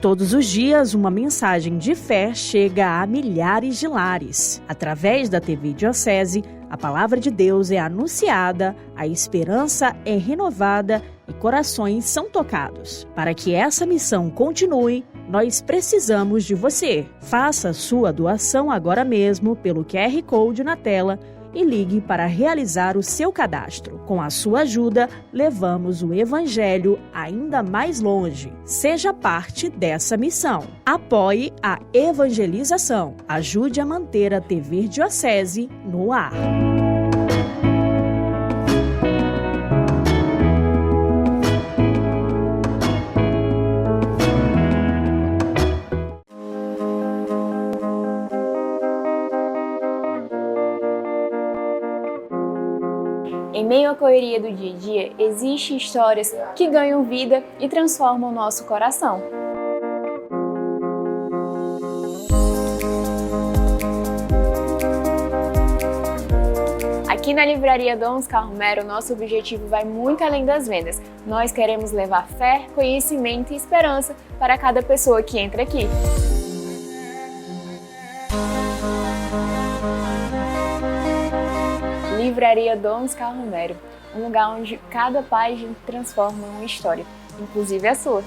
Todos os dias, uma mensagem de fé chega a milhares de lares. Através da TV Diocese, a palavra de Deus é anunciada, a esperança é renovada e corações são tocados. Para que essa missão continue, nós precisamos de você. Faça sua doação agora mesmo pelo QR Code na tela e ligue para realizar o seu cadastro. Com a sua ajuda, levamos o Evangelho ainda mais longe. Seja parte dessa missão. Apoie a evangelização. Ajude a manter a TV Diocese no ar. Em meio à correria do dia a dia, existem histórias que ganham vida e transformam o nosso coração. Aqui na Livraria Dom Oscar Romero, nosso objetivo vai muito além das vendas. Nós queremos levar fé, conhecimento e esperança para cada pessoa que entra aqui. Livraria Dom Oscar Romero, um lugar onde cada página transforma uma história, inclusive a sua.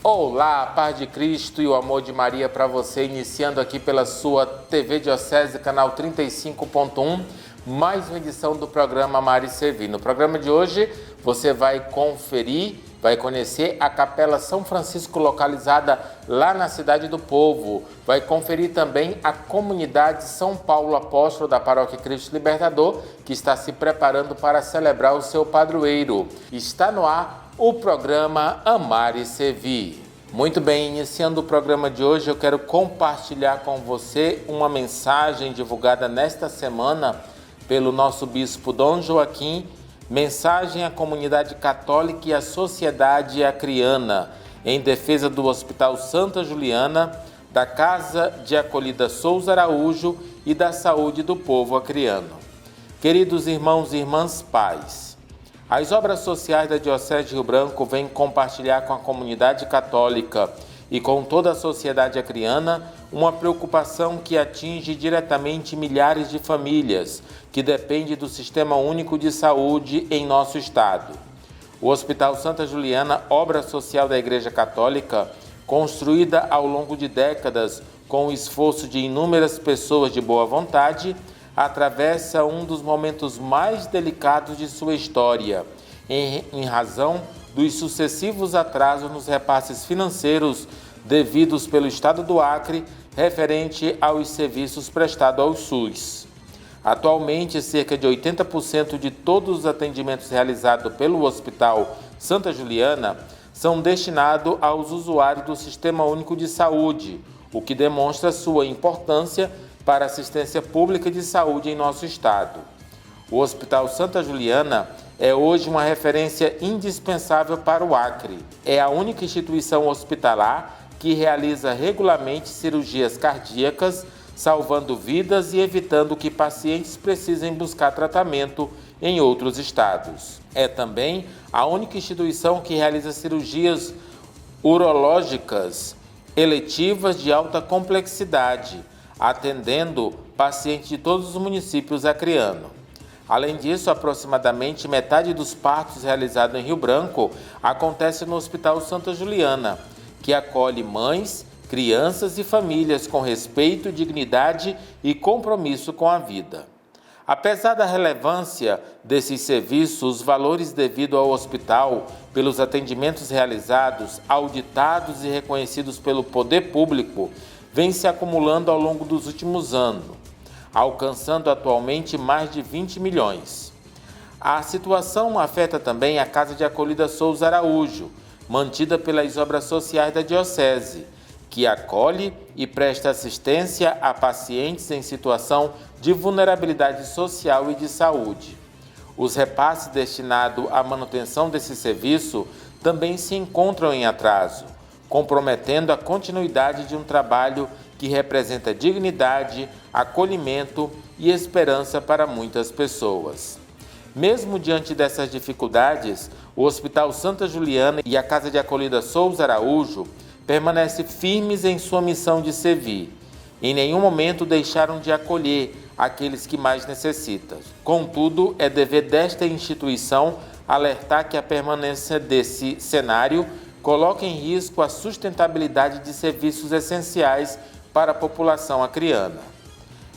Olá, a paz de Cristo e o amor de Maria para você, iniciando aqui pela sua TV Diocese, canal 35.1, mais uma edição do programa Amar e Servir. No programa de hoje, você vai conhecer a Capela São Francisco, localizada lá na Cidade do Povo. Vai conferir também a comunidade São Paulo Apóstolo da Paróquia Cristo Libertador, que está se preparando para celebrar o seu padroeiro. Está no ar o programa Amar e Servir. Muito bem, iniciando o programa de hoje, eu quero compartilhar com você uma mensagem divulgada nesta semana pelo nosso bispo Dom Joaquim, mensagem à comunidade católica e à sociedade acreana, em defesa do Hospital Santa Juliana, da Casa de Acolhida Souza Araújo e da saúde do povo acreano. Queridos irmãos e irmãs, pais, as obras sociais da Diocese de Rio Branco vêm compartilhar com a comunidade católica e com toda a sociedade acreana uma preocupação que atinge diretamente milhares de famílias que dependem do Sistema Único de Saúde em nosso estado. O Hospital Santa Juliana, obra social da Igreja Católica, construída ao longo de décadas com o esforço de inúmeras pessoas de boa vontade, atravessa um dos momentos mais delicados de sua história, em razão dos sucessivos atrasos nos repasses financeiros devidos pelo Estado do Acre referente aos serviços prestados ao SUS. Atualmente, cerca de 80% de todos os atendimentos realizados pelo Hospital Santa Juliana são destinados aos usuários do Sistema Único de Saúde, o que demonstra sua importância para a assistência pública de saúde em nosso estado. O Hospital Santa Juliana é hoje uma referência indispensável para o Acre. É a única instituição hospitalar que realiza regularmente cirurgias cardíacas, salvando vidas e evitando que pacientes precisem buscar tratamento em outros estados. É também a única instituição que realiza cirurgias urológicas eletivas de alta complexidade, atendendo pacientes de todos os municípios acreanos. Além disso, aproximadamente metade dos partos realizados em Rio Branco acontece no Hospital Santa Juliana, que acolhe mães, crianças e famílias com respeito, dignidade e compromisso com a vida. Apesar da relevância desses serviços, os valores devidos ao hospital pelos atendimentos realizados, auditados e reconhecidos pelo poder público, vem se acumulando ao longo dos últimos anos, alcançando atualmente mais de 20 milhões. A situação afeta também a Casa de Acolhida Souza Araújo, mantida pelas obras sociais da Diocese, que acolhe e presta assistência a pacientes em situação de vulnerabilidade social e de saúde. Os repasses destinados à manutenção desse serviço também se encontram em atraso, comprometendo a continuidade de um trabalho que representa dignidade, acolhimento e esperança para muitas pessoas. Mesmo diante dessas dificuldades, o Hospital Santa Juliana e a Casa de Acolhida Souza Araújo permanecem firmes em sua missão de servir. Em nenhum momento deixaram de acolher aqueles que mais necessitam. Contudo, é dever desta instituição alertar que a permanência desse cenário coloca em risco a sustentabilidade de serviços essenciais para a população acreana.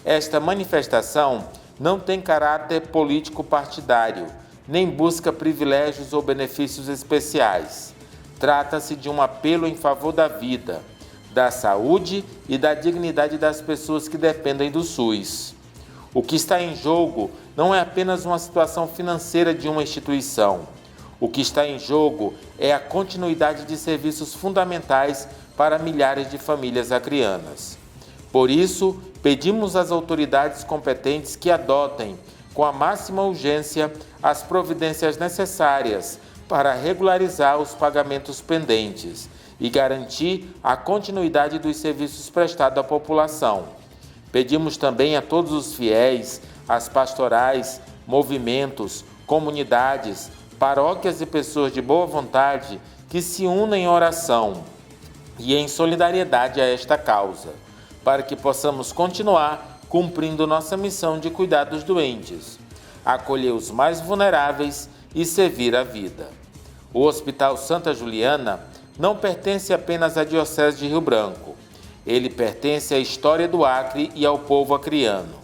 Esta manifestação não tem caráter político partidário, nem busca privilégios ou benefícios especiais. Trata-se de um apelo em favor da vida, da saúde e da dignidade das pessoas que dependem do SUS. O que está em jogo não é apenas uma situação financeira de uma instituição. O que está em jogo é a continuidade de serviços fundamentais para milhares de famílias acreanas. Por isso, pedimos às autoridades competentes que adotem, com a máxima urgência, as providências necessárias para regularizar os pagamentos pendentes e garantir a continuidade dos serviços prestados à população. Pedimos também a todos os fiéis, as pastorais, movimentos, comunidades, paróquias e pessoas de boa vontade que se unem em oração e em solidariedade a esta causa, para que possamos continuar cumprindo nossa missão de cuidar dos doentes, acolher os mais vulneráveis e servir a vida. O Hospital Santa Juliana não pertence apenas à Diocese de Rio Branco. Ele pertence à história do Acre e ao povo acreano.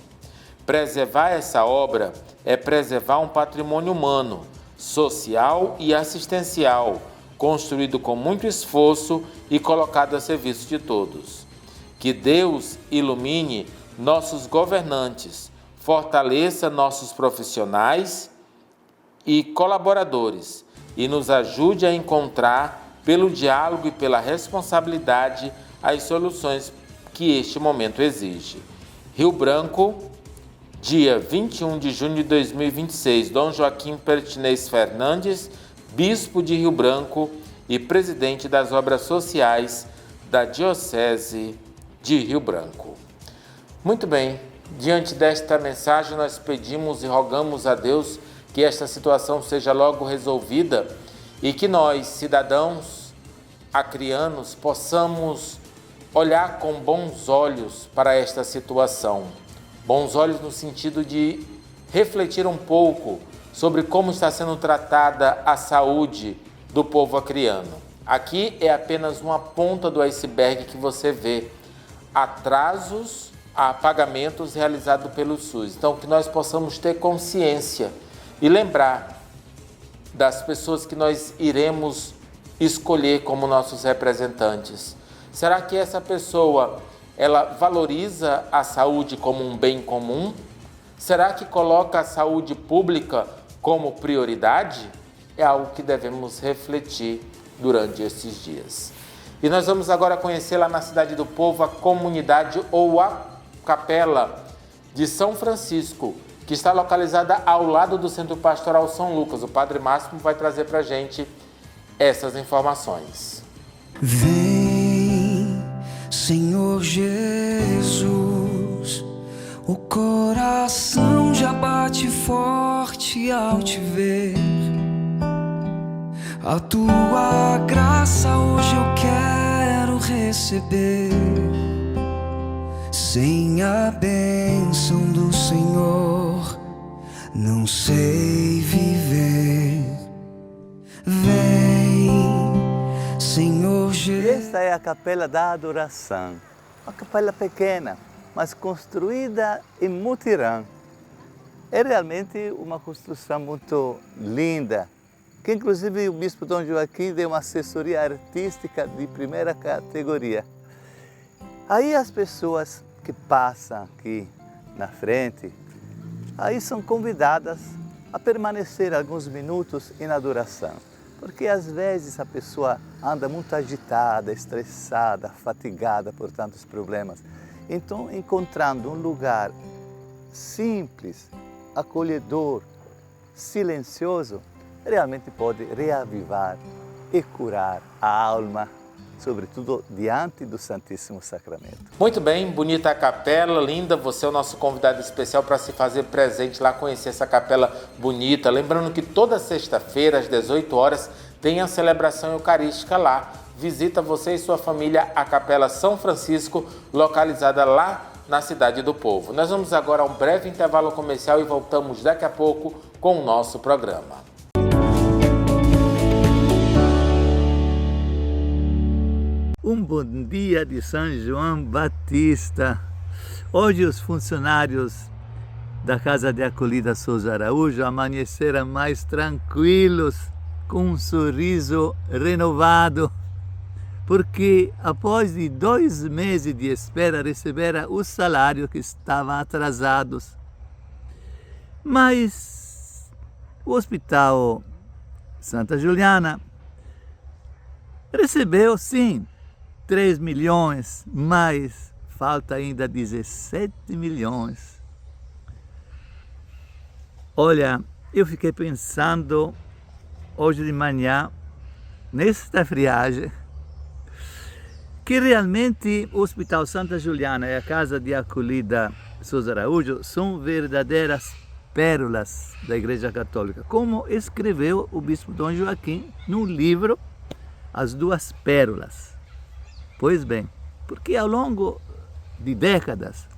Preservar essa obra é preservar um patrimônio humano, social e assistencial, construído com muito esforço e colocado a serviço de todos. Que Deus ilumine nossos governantes, fortaleça nossos profissionais e colaboradores e nos ajude a encontrar, pelo diálogo e pela responsabilidade, as soluções que este momento exige. Rio Branco, dia 21 de junho de 2026, Dom Joaquim Pertinez Fernandes, Bispo de Rio Branco e Presidente das Obras Sociais da Diocese de Rio Branco. Muito bem, diante desta mensagem nós pedimos e rogamos a Deus que esta situação seja logo resolvida e que nós, cidadãos acreanos, possamos olhar com bons olhos para esta situação. Bons olhos no sentido de refletir um pouco sobre como está sendo tratada a saúde do povo acreano. Aqui é apenas uma ponta do iceberg que você vê atrasos a pagamentos realizados pelo SUS. Então, que nós possamos ter consciência e lembrar das pessoas que nós iremos escolher como nossos representantes. Será que essa pessoa, ela valoriza a saúde como um bem comum? Será que coloca a saúde pública como prioridade? É algo que devemos refletir durante esses dias. E nós vamos agora conhecer lá na Cidade do Povo a comunidade ou a capela de São Francisco, que está localizada ao lado do Centro Pastoral São Lucas. O Padre Máximo vai trazer para a gente essas informações. Vem, Senhor Jesus, o coração já bate forte ao te ver. A tua graça hoje eu quero receber. Sem a bênção do Senhor, não sei viver. Vem, Senhor Jesus. Esta é a Capela da Adoração. Uma capela pequena, mas construída em mutirão. É realmente uma construção muito linda, que inclusive o Bispo Dom Joaquim deu uma assessoria artística de primeira categoria. Aí as pessoas que passam aqui na frente, aí são convidadas a permanecer alguns minutos em adoração. Porque às vezes a pessoa anda muito agitada, estressada, fatigada por tantos problemas. Então, encontrando um lugar simples, acolhedor, silencioso, realmente pode reavivar e curar a alma, sobretudo diante do Santíssimo Sacramento. Muito bem, bonita a capela, linda. Você é o nosso convidado especial para se fazer presente lá, conhecer essa capela bonita. Lembrando que toda sexta-feira, às 18 horas, tem a celebração eucarística lá. Visita você e sua família a Capela São Francisco, localizada lá na Cidade do Povo. Nós vamos agora a um breve intervalo comercial e voltamos daqui a pouco com o nosso programa. Um bom dia de São João Batista. Hoje os funcionários da Casa de Acolhida Souza Araújo amanheceram mais tranquilos, com um sorriso renovado, porque após de 2 meses de espera receberam o salário que estavam atrasados. Mas o Hospital Santa Juliana recebeu sim 3 milhões, mas falta ainda 17 milhões. Olha, eu fiquei pensando hoje de manhã, nesta friagem, que realmente o Hospital Santa Juliana e a Casa de Acolhida Souza Araújo são verdadeiras pérolas da Igreja Católica, como escreveu o Bispo Dom Joaquim no livro As Duas Pérolas. Pois bem, porque ao longo de décadas,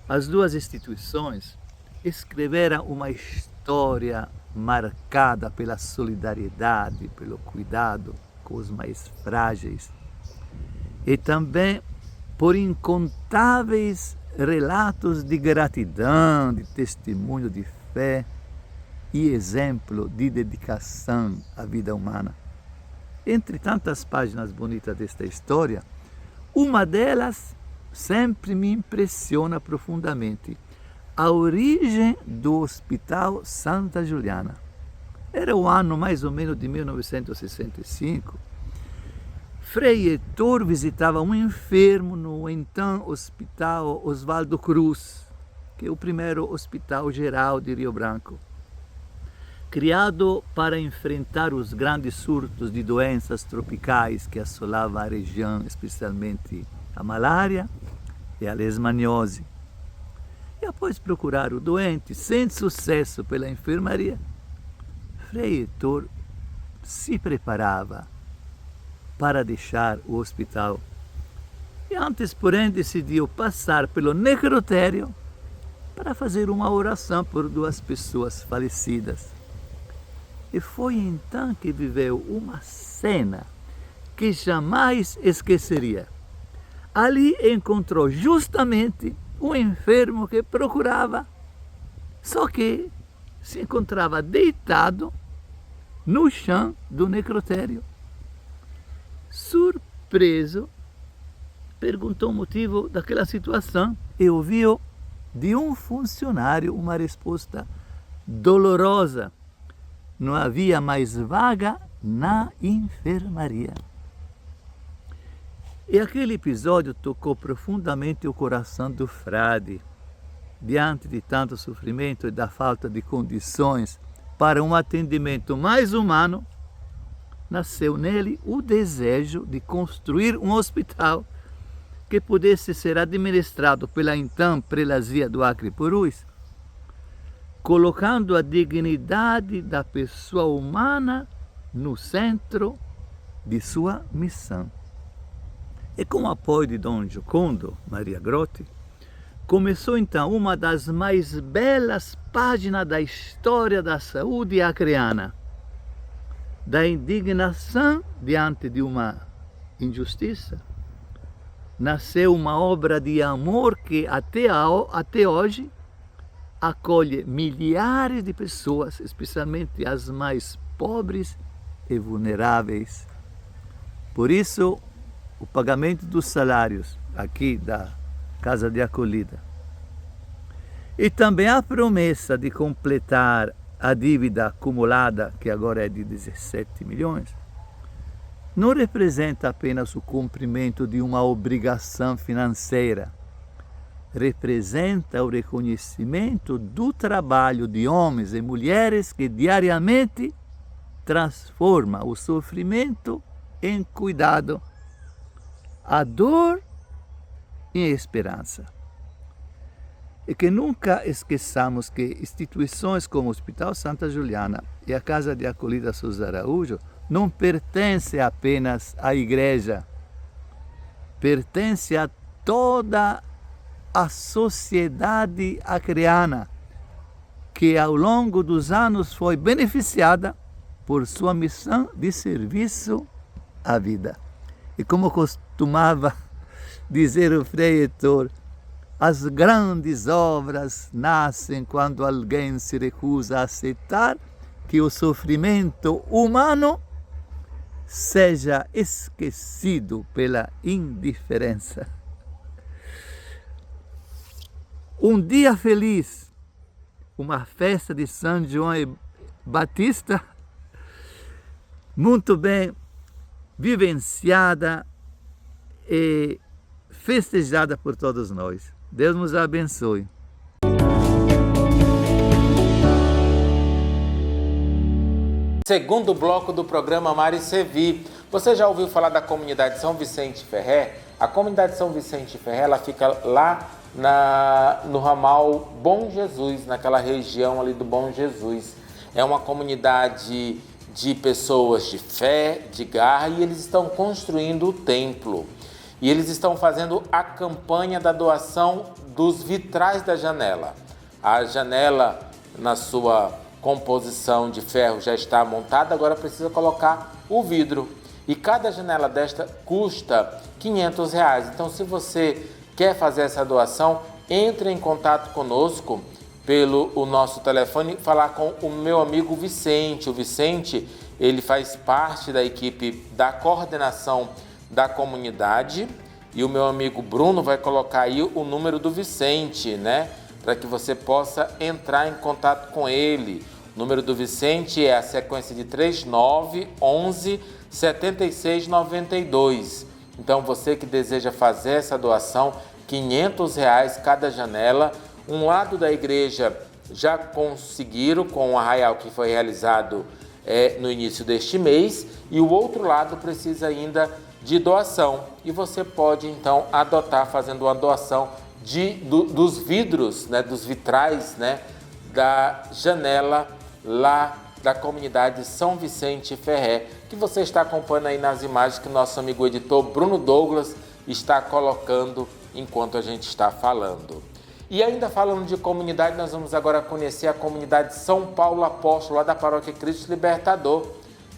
as duas instituições escreveram uma história marcada pela solidariedade, pelo cuidado com os mais frágeis e também por incontáveis relatos de gratidão, de testemunho de fé e exemplo de dedicação à vida humana. Entre tantas páginas bonitas desta história, uma delas sempre me impressiona profundamente: a origem do Hospital Santa Juliana. Era o ano mais ou menos de 1965. Frei Heitor visitava um enfermo no então Hospital Oswaldo Cruz, que é o primeiro hospital geral de Rio Branco, criado para enfrentar os grandes surtos de doenças tropicais que assolavam a região, especialmente a malária e a leishmaniose. E após procurar o doente sem sucesso pela enfermaria, Frei Heitor se preparava para deixar o hospital. E antes, porém, decidiu passar pelo necrotério para fazer uma oração por 2 pessoas falecidas. E foi então que viveu uma cena que jamais esqueceria. Ali encontrou justamente um enfermo que procurava, só que se encontrava deitado no chão do necrotério. Surpreso, perguntou o motivo daquela situação e ouviu de um funcionário uma resposta dolorosa: não havia mais vaga na enfermaria. E aquele episódio tocou profundamente o coração do frade. Diante de tanto sofrimento e da falta de condições para um atendimento mais humano, nasceu nele o desejo de construir um hospital que pudesse ser administrado pela então prelazia do Acre e Purus, colocando a dignidade da pessoa humana no centro de sua missão. E com o apoio de Dom Giocondo Maria Grotti, começou então uma das mais belas páginas da história da saúde acreana, da indignação diante de uma injustiça. Nasceu uma obra de amor que até hoje acolhe milhares de pessoas, especialmente as mais pobres e vulneráveis. Por isso, o pagamento dos salários aqui da Casa de Acolhida e também a promessa de completar a dívida acumulada, que agora é de 17 milhões, não representa apenas o cumprimento de uma obrigação financeira, representa o reconhecimento do trabalho de homens e mulheres que diariamente transforma o sofrimento em cuidado, a dor em esperança. E que nunca esqueçamos que instituições como o Hospital Santa Juliana e a Casa de Acolhida Souza Araújo não pertencem apenas à igreja, pertence a toda a sociedade acreana, que ao longo dos anos foi beneficiada por sua missão de serviço à vida. E como costumava dizer o Frei Heitor, as grandes obras nascem quando alguém se recusa a aceitar que o sofrimento humano seja esquecido pela indiferença. Um dia feliz, uma festa de São João Batista, muito bem vivenciada e festejada por todos nós. Deus nos abençoe. Segundo bloco do programa Mari Sevi. Você já ouviu falar da comunidade São Vicente Ferré? A comunidade São Vicente Ferré, ela fica lá no ramal Bom Jesus, naquela região ali do Bom Jesus. É uma comunidade de pessoas de fé, de garra, e eles estão construindo o templo. E eles estão fazendo a campanha da doação dos vitrais da janela. A janela, na sua composição de ferro, já está montada, agora precisa colocar o vidro. E cada janela desta custa R$500. Então, se você quer fazer essa doação, entre em contato conosco pelo o nosso telefone, falar com o meu amigo Vicente. O Vicente, ele faz parte da equipe da coordenação da comunidade, e o meu amigo Bruno vai colocar aí o número do Vicente, né? Para que você possa entrar em contato com ele. O número do Vicente é a sequência de 3911 7692. Então, você que deseja fazer essa doação, R$500 cada janela. Um lado da igreja já conseguiram com o arraial que foi realizado no início deste mês, e o outro lado precisa ainda de doação. E você pode então adotar fazendo uma doação dos vidros, né, dos vitrais, né, da janela lá da comunidade São Vicente Ferré, que você está acompanhando aí nas imagens que o nosso amigo editor Bruno Douglas está colocando enquanto a gente está falando. E ainda falando de comunidade, nós vamos agora conhecer a comunidade São Paulo Apóstolo, lá da Paróquia Cristo Libertador.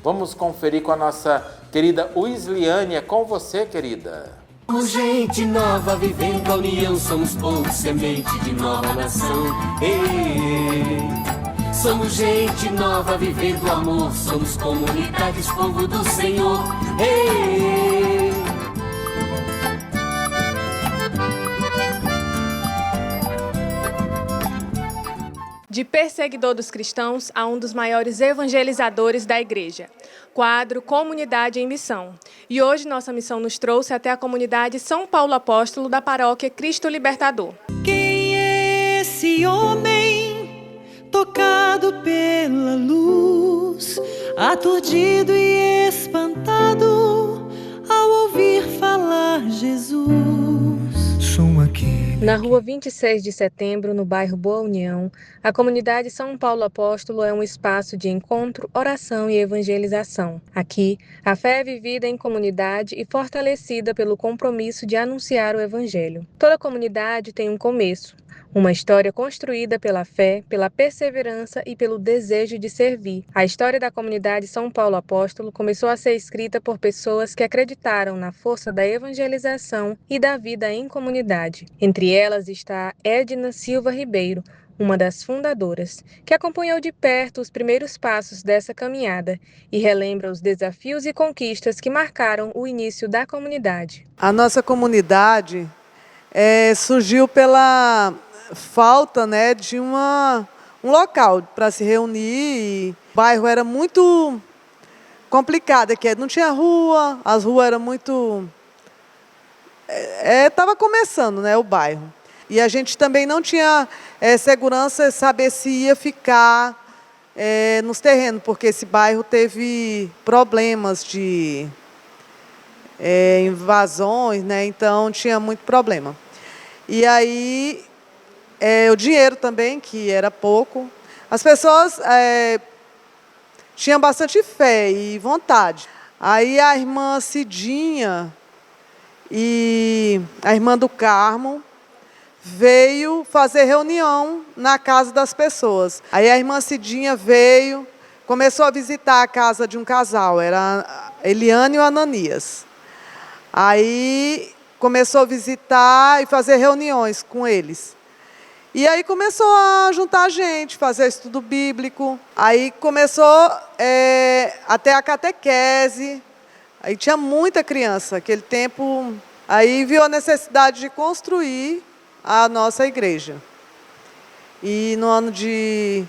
Vamos conferir com a nossa querida Uisliane. É com você, querida. Somos gente nova, vivendo a união, somos povo, semente de nova nação. Somos gente nova, vivendo o amor, somos comunidades, povo do Senhor. De perseguidor dos cristãos a um dos maiores evangelizadores da igreja. Quadro Comunidade em Missão. E hoje nossa missão nos trouxe até a comunidade São Paulo Apóstolo da Paróquia Cristo Libertador. Quem é esse homem tocado pela luz, aturdido e espantado ao ouvir falar Jesus? Sou aquele. Na rua 26 de setembro, no bairro Boa União, a comunidade São Paulo Apóstolo é um espaço de encontro, oração e evangelização. Aqui, a fé é vivida em comunidade e fortalecida pelo compromisso de anunciar o evangelho. Toda comunidade tem um começo, uma história construída pela fé, pela perseverança e pelo desejo de servir. A história da comunidade São Paulo Apóstolo começou a ser escrita por pessoas que acreditaram na força da evangelização e da vida em comunidade. Entre elas está Edna Silva Ribeiro, uma das fundadoras, que acompanhou de perto os primeiros passos dessa caminhada e relembra os desafios e conquistas que marcaram o início da comunidade. A nossa comunidade surgiu pela falta, né, de um local para se reunir. O bairro era muito complicado, que não tinha rua, as ruas eram muito... Estava começando, né, o bairro. E a gente também não tinha segurança, saber se ia ficar nos terrenos, porque esse bairro teve problemas de invasões, né? Então tinha muito problema. E aí, o dinheiro também, que era pouco. As pessoas tinham bastante fé e vontade. Aí a irmã Cidinha e a irmã do Carmo veio fazer reunião na casa das pessoas. Aí a irmã Cidinha veio, começou a visitar a casa de um casal, era Eliane e o Ananias. Aí começou a visitar e fazer reuniões com eles. E aí começou a juntar gente, fazer estudo bíblico. Aí começou até a catequese. Aí tinha muita criança, aquele tempo. Aí viu a necessidade de construir a nossa igreja. E no ano de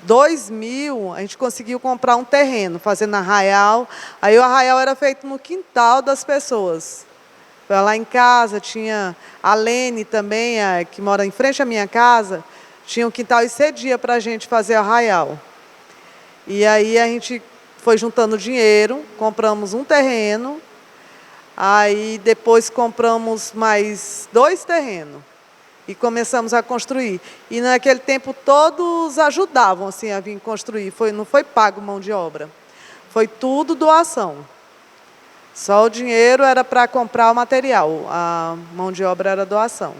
2000, a gente conseguiu comprar um terreno, fazendo arraial. Aí o arraial era feito no quintal das pessoas. Lá em casa tinha a Lene também, que mora em frente à minha casa, tinha um quintal e cedia para a gente fazer arraial. E aí a gente foi juntando dinheiro, compramos um terreno, aí depois compramos mais 2 terrenos e começamos a construir. E naquele tempo todos ajudavam assim, a vir construir, não foi pago mão de obra, foi tudo doação. Só o dinheiro era para comprar o material, a mão de obra era doação.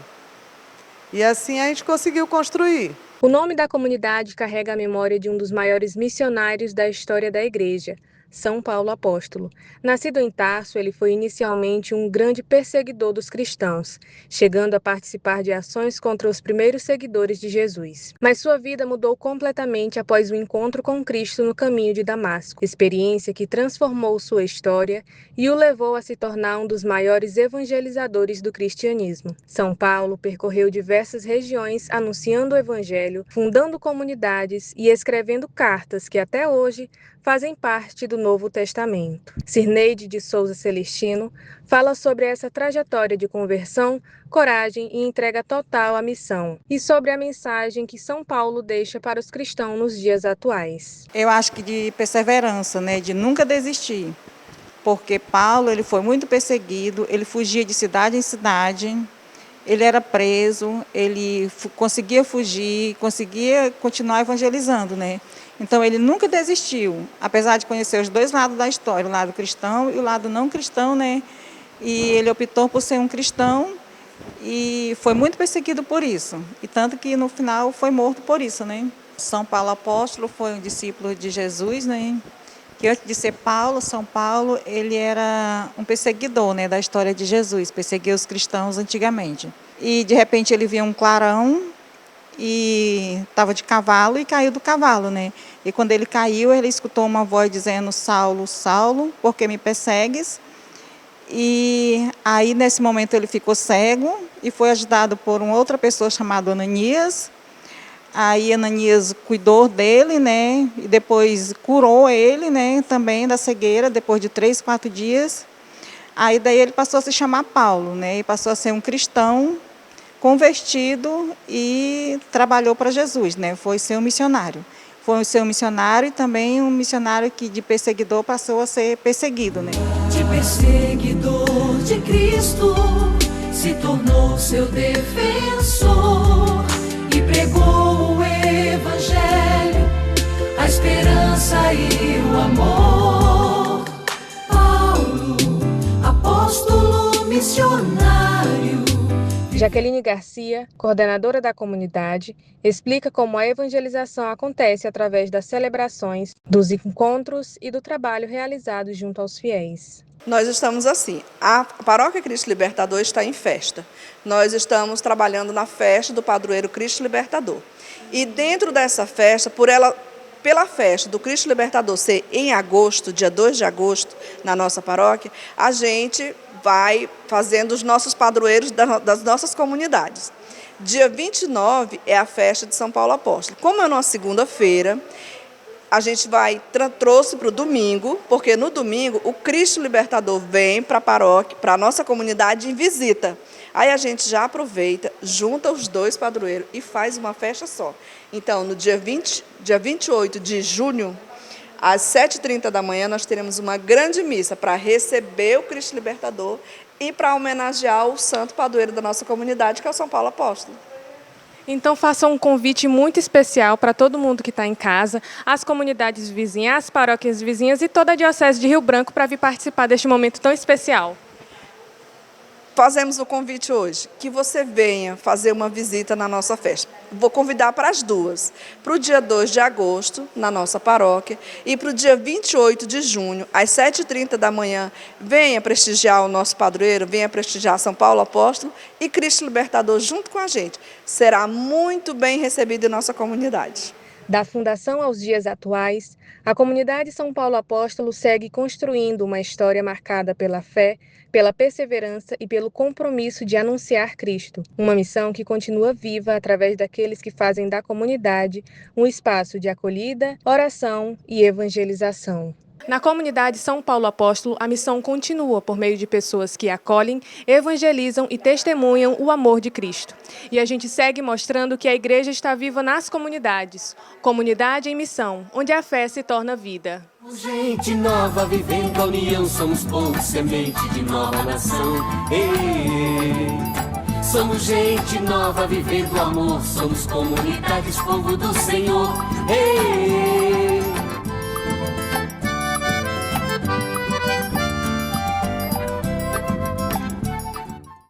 E assim a gente conseguiu construir. O nome da comunidade carrega a memória de um dos maiores missionários da história da igreja, São Paulo Apóstolo. Nascido em Tarso, ele foi inicialmente um grande perseguidor dos cristãos, chegando a participar de ações contra os primeiros seguidores de Jesus. Mas sua vida mudou completamente após o encontro com Cristo no caminho de Damasco, experiência que transformou sua história e o levou a se tornar um dos maiores evangelizadores do cristianismo. São Paulo percorreu diversas regiões anunciando o evangelho, fundando comunidades e escrevendo cartas que até hoje fazem parte do Novo Testamento. Cirneide de Souza Celestino fala sobre essa trajetória de conversão, coragem e entrega total à missão, e sobre a mensagem que São Paulo deixa para os cristãos nos dias atuais. Eu acho que de perseverança, né, de nunca desistir, porque Paulo ele foi muito perseguido, ele fugia de cidade em cidade, ele era preso, ele conseguia fugir, conseguia continuar evangelizando, né? Então, ele nunca desistiu, apesar de conhecer os 2 lados da história, o lado cristão e o lado não cristão, né? E ele optou por ser um cristão e foi muito perseguido por isso. E tanto que, no final, foi morto por isso, né? São Paulo Apóstolo foi um discípulo de Jesus, né? Que antes de ser Paulo, São Paulo, ele era um perseguidor, né, da história de Jesus, perseguia os cristãos antigamente. E, de repente, ele viu um clarão e estava de cavalo e caiu do cavalo, né? E quando ele caiu, ele escutou uma voz dizendo: Saulo, Saulo, por que me persegues? E aí, nesse momento, ele ficou cego e foi ajudado por uma outra pessoa chamada Ananias. Aí Ananias cuidou dele, né? E depois curou ele, né? Também da cegueira, depois de 3, 4 dias. Aí daí ele passou a se chamar Paulo, né? E passou a ser um cristão convertido e trabalhou para Jesus, né? Foi ser um missionário. Foi ser um missionário e também um missionário que de perseguidor passou a ser perseguido, né? De perseguidor de Cristo se tornou seu defensor e pregou o evangelho, a esperança e o amor. Paulo, apóstolo missionário. Jaqueline Garcia, coordenadora da comunidade, explica como a evangelização acontece através das celebrações, dos encontros e do trabalho realizado junto aos fiéis. Nós estamos assim, a Paróquia Cristo Libertador está em festa. Nós estamos trabalhando na festa do padroeiro Cristo Libertador. E dentro dessa festa, pela festa do Cristo Libertador ser em agosto, dia 2 de agosto, na nossa paróquia, a gente vai fazendo os nossos padroeiros das nossas comunidades. Dia 29 é a festa de São Paulo Apóstolo. Como é uma segunda-feira, a gente trouxe para o domingo, porque no domingo o Cristo Libertador vem para a paróquia, para a nossa comunidade em visita. Aí a gente já aproveita, junta os dois padroeiros e faz uma festa só. Então, no dia 28 de junho, às 7h30 da manhã, nós teremos uma grande missa para receber o Cristo Libertador e para homenagear o santo padroeiro da nossa comunidade, que é o São Paulo Apóstolo. Então, faça um convite muito especial para todo mundo que está em casa, as comunidades vizinhas, as paróquias vizinhas e toda a Diocese de Rio Branco para vir participar deste momento tão especial. Fazemos o convite hoje, que você venha fazer uma visita na nossa festa. Vou convidar para as duas, para o dia 2 de agosto, na nossa paróquia, e para o dia 28 de junho, às 7h30 da manhã, venha prestigiar o nosso padroeiro, venha prestigiar São Paulo Apóstolo e Cristo Libertador junto com a gente. Será muito bem recebido em nossa comunidade. Da fundação aos dias atuais, a comunidade São Paulo Apóstolo segue construindo uma história marcada pela fé, pela perseverança e pelo compromisso de anunciar Cristo, uma missão que continua viva através daqueles que fazem da comunidade um espaço de acolhida, oração e evangelização. Na comunidade São Paulo Apóstolo, a missão continua por meio de pessoas que acolhem, evangelizam e testemunham o amor de Cristo. E a gente segue mostrando que a igreja está viva nas comunidades. Comunidade em missão, onde a fé se torna vida. Gente nova vivendo a união, somos povo, semente de nova nação. Ei, somos gente nova vivendo o amor, somos comunidades, povo do Senhor. Ei.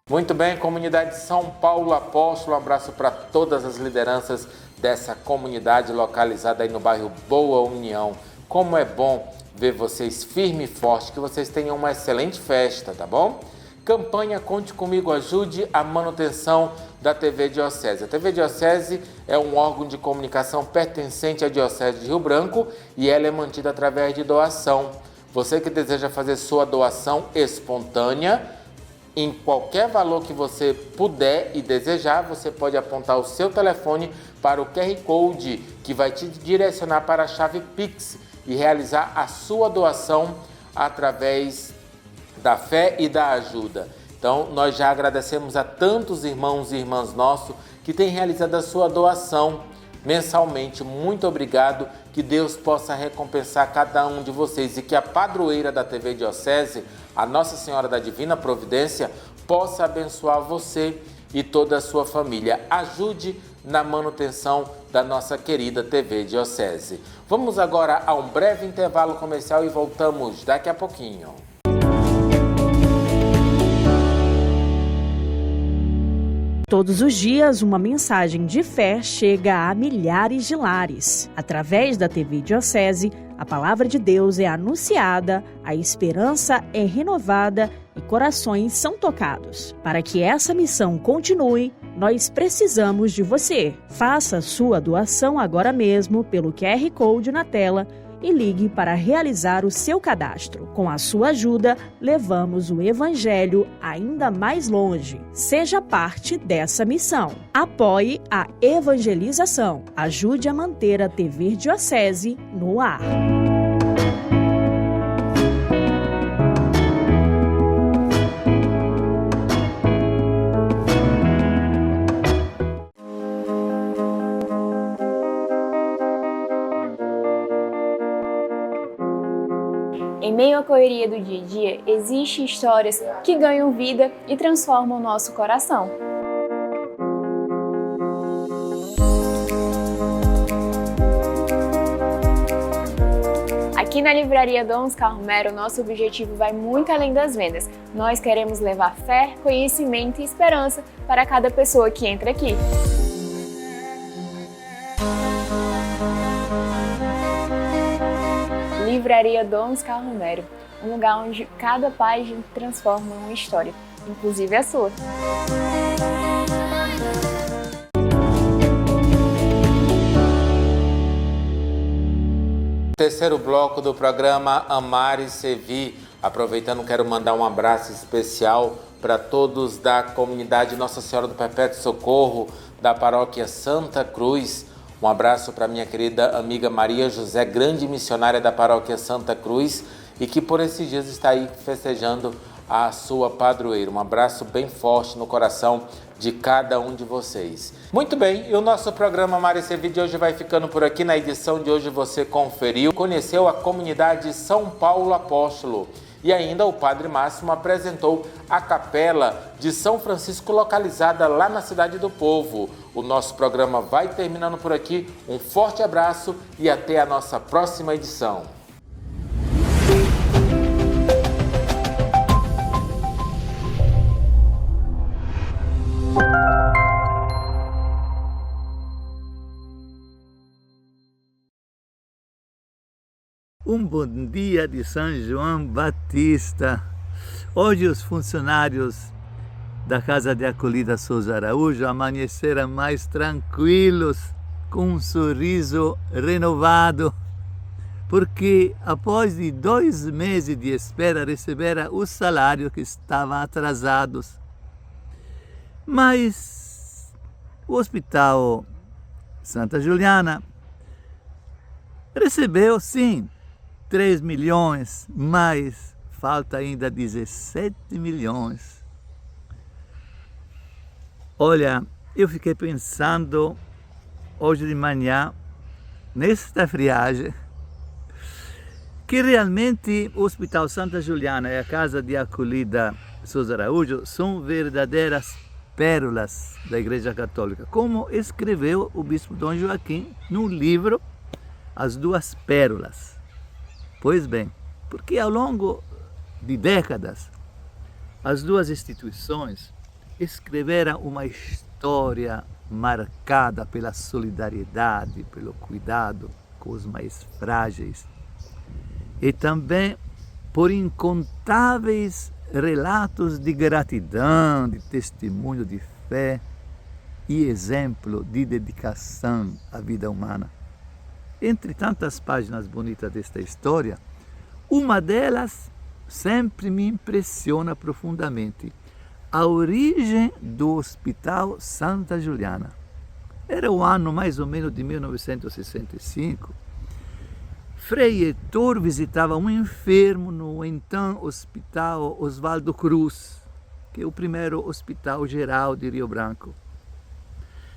Muito bem, comunidade São Paulo Apóstolo, um abraço para todas as lideranças dessa comunidade localizada aí no bairro Boa União. Como é bom ver vocês firmes e fortes, que vocês tenham uma excelente festa, tá bom? Campanha Conte Comigo, ajude a manutenção da TV Diocese. A TV Diocese é um órgão de comunicação pertencente à Diocese de Rio Branco e ela é mantida através de doação. Você que deseja fazer sua doação espontânea, em qualquer valor que você puder e desejar, você pode apontar o seu telefone para o QR Code, que vai te direcionar para a chave Pix e realizar a sua doação através da fé e da ajuda. Então, nós já agradecemos a tantos irmãos e irmãs nossos que têm realizado a sua doação mensalmente. Muito obrigado, que Deus possa recompensar cada um de vocês e que a padroeira da TV Diocese, a Nossa Senhora da Divina Providência, possa abençoar você e toda a sua família. Ajude na manutenção da nossa querida TV Diocese. Vamos agora a um breve intervalo comercial e voltamos daqui a pouquinho. Todos os dias, uma mensagem de fé chega a milhares de lares. Através da TV Diocese, a palavra de Deus é anunciada, a esperança é renovada e corações são tocados. Para que essa missão continue, nós precisamos de você. Faça sua doação agora mesmo pelo QR Code na tela e ligue para realizar o seu cadastro. Com a sua ajuda, levamos o Evangelho ainda mais longe. Seja parte dessa missão. Apoie a evangelização. Ajude a manter a TV Diocese no ar. Em meio à correria do dia a dia, existem histórias que ganham vida e transformam o nosso coração. Aqui na Livraria Dom Oscar Romero, nosso objetivo vai muito além das vendas. Nós queremos levar fé, conhecimento e esperança para cada pessoa que entra aqui. Livraria Dom Oscar Romero, um lugar onde cada página transforma uma história, inclusive a sua. Terceiro bloco do programa Amar e Servir. Aproveitando, quero mandar um abraço especial para todos da comunidade Nossa Senhora do Perpétuo Socorro, da paróquia Santa Cruz. Um abraço para minha querida amiga Maria José, grande missionária da Paróquia Santa Cruz e que por esses dias está aí festejando a sua padroeira. Um abraço bem forte no coração de cada um de vocês. Muito bem, e o nosso programa Mari Servir de hoje vai ficando por aqui. Na edição de hoje você conferiu, conheceu a comunidade São Paulo Apóstolo. E ainda o Padre Máximo apresentou a Capela de São Francisco, localizada lá na Cidade do Povo. O nosso programa vai terminando por aqui. Um forte abraço e até a nossa próxima edição. Um bom dia de São João Batista. Hoje os funcionários da Casa de Acolhida Souza Araújo amanheceram mais tranquilos, com um sorriso renovado, porque após de 2 meses de espera receberam o salário que estavam atrasados. Mas o Hospital Santa Juliana recebeu, sim, 3 milhões, mas falta ainda 17 milhões. Olha, eu fiquei pensando hoje de manhã, nesta friagem, que realmente o Hospital Santa Juliana e a Casa de Acolhida Souza Araújo são verdadeiras pérolas da Igreja Católica, como escreveu o Bispo Dom Joaquim no livro As Duas Pérolas. Pois bem, porque ao longo de décadas, as duas instituições escreveram uma história marcada pela solidariedade, pelo cuidado com os mais frágeis e também por incontáveis relatos de gratidão, de testemunho de fé e exemplo de dedicação à vida humana. Entre tantas páginas bonitas desta história, uma delas sempre me impressiona profundamente. A origem do Hospital Santa Juliana. Era o ano mais ou menos de 1965. Frei Heitor visitava um enfermo no então Hospital Oswaldo Cruz, que é o primeiro hospital geral de Rio Branco.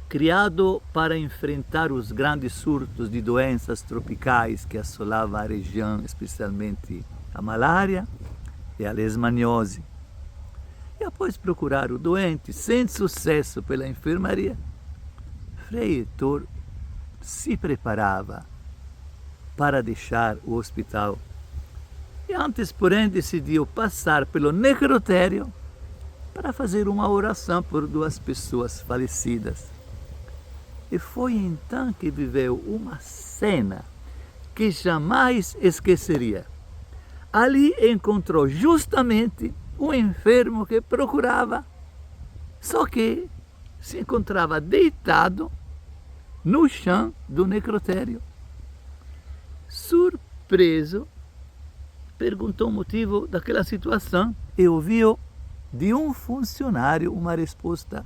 Criado para enfrentar os grandes surtos de doenças tropicais que assolavam a região, especialmente a malária e a leishmaniose. E após procurar o doente sem sucesso pela enfermaria, Frei Heitor se preparava para deixar o hospital. E antes, porém, decidiu passar pelo necrotério para fazer uma oração por 2 pessoas falecidas. E foi então que viveu uma cena que jamais esqueceria. Ali encontrou justamente um enfermo que procurava, só que se encontrava deitado no chão do necrotério. Surpreso, perguntou o motivo daquela situação e ouviu de um funcionário uma resposta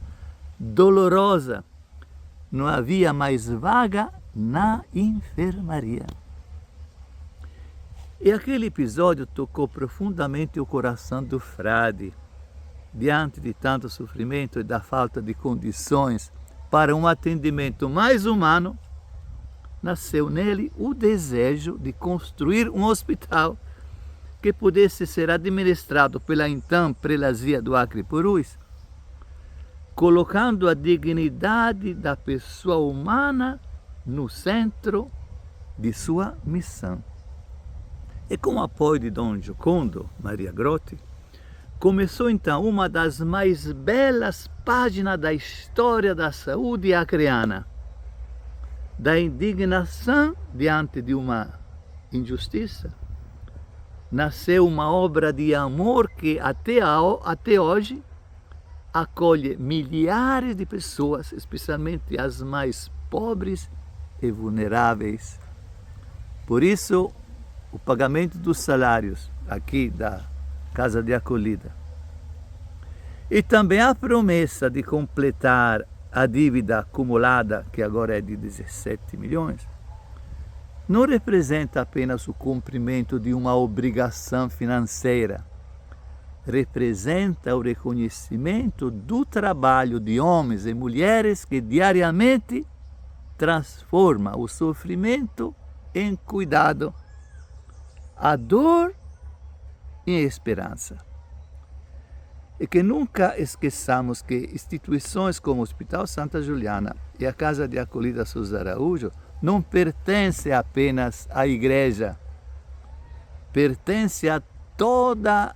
dolorosa. Não havia mais vaga na enfermaria. E aquele episódio tocou profundamente o coração do frade. Diante de tanto sofrimento e da falta de condições para um atendimento mais humano, nasceu nele o desejo de construir um hospital que pudesse ser administrado pela então Prelazia do Acre Purus, colocando a dignidade da pessoa humana no centro de sua missão. E com o apoio de Dom Giocondo Maria Grotti, começou então uma das mais belas páginas da história da saúde acreana, da indignação diante de uma injustiça. Nasceu uma obra de amor que até hoje acolhe milhares de pessoas, especialmente as mais pobres e vulneráveis. Por isso, o pagamento dos salários aqui da Casa de Acolhida e também a promessa de completar a dívida acumulada, que agora é de 17 milhões, não representa apenas o cumprimento de uma obrigação financeira. Representa o reconhecimento do trabalho de homens e mulheres que diariamente transforma o sofrimento em cuidado, a dor em esperança. E que nunca esqueçamos que instituições como o Hospital Santa Juliana e a Casa de Acolhida Souza Araújo não pertencem apenas à igreja, pertence a toda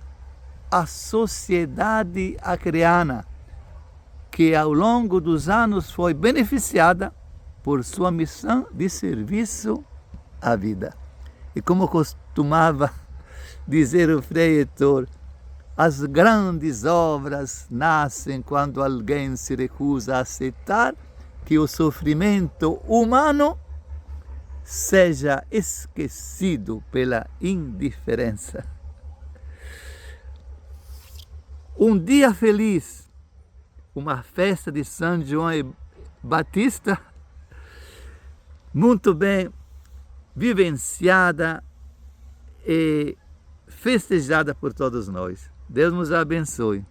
a sociedade acreana, que ao longo dos anos foi beneficiada por sua missão de serviço à vida. E como costumava dizer o Frei Heitor, as grandes obras nascem quando alguém se recusa a aceitar que o sofrimento humano seja esquecido pela indiferença. Um dia feliz, uma festa de São João Batista, muito bem vivenciada e festejada por todos nós. Deus nos abençoe.